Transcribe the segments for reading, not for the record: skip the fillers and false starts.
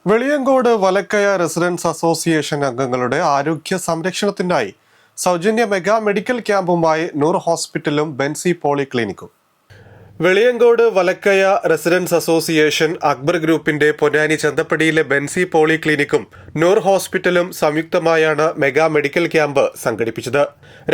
Veliyankode വലക്കയ residence association അംഗങ്ങളുടെ ആരോഗ്യ സംരക്ഷണത്തിനായി സൗജന്യ മെഗാ മെഡിക്കൽ ക്യാമ്പുമായി നൂർ ഹോസ്പിറ്റലും ബെൻസി പോളിക്ലിനിക്കും. വെളിയങ്കോട് വലക്കയ റെസിഡൻസ് അസോസിയേഷൻ അക്ബർ ഗ്രൂപ്പിന്റെ പൊന്നാനി ചന്തപ്പടിയിലെ ബെൻസി പോളിക്ലിനിക്കും നൂർ ഹോസ്പിറ്റലും സംയുക്തമായാണ് മെഗാ മെഡിക്കൽ ക്യാമ്പ് സംഘടിപ്പിച്ചത്.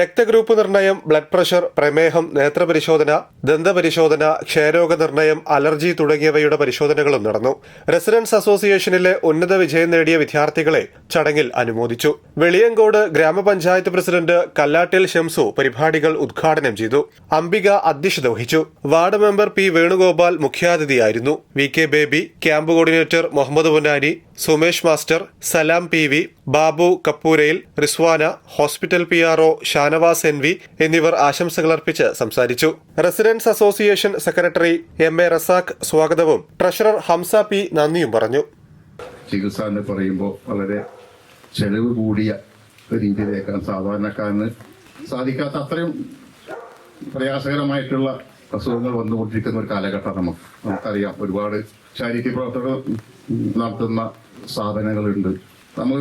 രക്തഗ്രൂപ്പ് നിർണയം, ബ്ലഡ് പ്രഷർ, പ്രമേഹം, നേത്രപരിശോധന, ദന്തപരിശോധന, ക്ഷയരോഗ നിർണയം, അലർജി തുടങ്ങിയവയുടെ പരിശോധനകളും നടന്നു. റെസിഡൻസ് അസോസിയേഷനിലെ ഉന്നത വിജയം നേടിയ വിദ്യാർത്ഥികളെ ചടങ്ങിൽ അനുമോദിച്ചു. വെളിയങ്കോട് ഗ്രാമപഞ്ചായത്ത് പ്രസിഡന്റ് കല്ലാട്ടിൽ ഷംസു പരിപാടികൾ ഉദ്ഘാടനം ചെയ്തു. അംബിക അധ്യക്ഷത വഹിച്ചു. വാർഡ് മെമ്പർ പി വേണുഗോപാൽ മുഖ്യാതിഥിയായിരുന്നു. V K Baby, camp coordinator Muhammad Ponnani, Sumesh master, Salam P V, Babu കപ്പൂരയിൽ, Rizwana, hospital PRO Shanavas NV എന്നിവർ ആശംസകളർപ്പിച്ച് സംസാരിച്ചു. Residence association secretary MA Razak സ്വാഗതവും ട്രഷറർ ഹംസ P നന്ദിയും പറഞ്ഞു. ചികിത്സ എന്ന് പറയുമ്പോൾ വളരെ ചെലവ് കൂടിയ രീതിയിലേക്കാണ് സാധാരണക്കാരന് സാധിക്കാത്ത അത്രയും പ്രയാസകരമായിട്ടുള്ള അസുഖങ്ങൾ വന്നുകൊണ്ടിരിക്കുന്ന ഒരു കാലഘട്ടം നമുക്കറിയാം. ഒരുപാട് ചാരിറ്റി പ്രവർത്തനങ്ങൾ നടത്തുന്ന സ്ഥാപനങ്ങളുണ്ട്. നമ്മൾ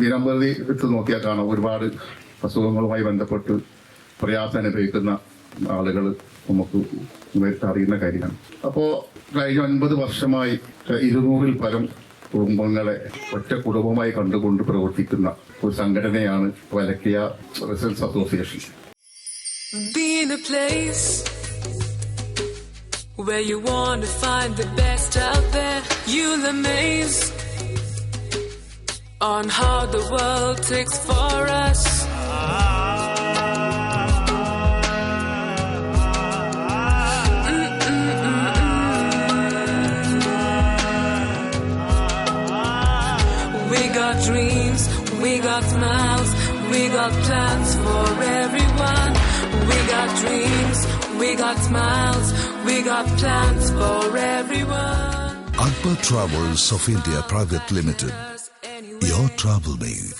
ദിനംപ്രതി എടുത്ത് നോക്കിയാൽ കാണാം, ഒരുപാട് അസുഖങ്ങളുമായി ബന്ധപ്പെട്ട് പ്രയാസം അനുഭവിക്കുന്ന ആളുകൾ നമുക്ക് അറിയുന്ന കാര്യമാണ്. അപ്പോൾ കഴിഞ്ഞ 9 വർഷമായി 200-ൽ പരം കുടുംബങ്ങളെ ഒറ്റ കുടുംബമായി കണ്ടുകൊണ്ട് പ്രവർത്തിക്കുന്ന ഒരു സംഘടനയാണ് Valakkaya residence association. Where you want to find the best out there, you'll amaze on how the world takes for us. We got dreams, we got smiles, we got plans for everyone. We got dreams, we got smiles, we got plans for everyone. Akbar Travels of India Private Limited. Your travel made.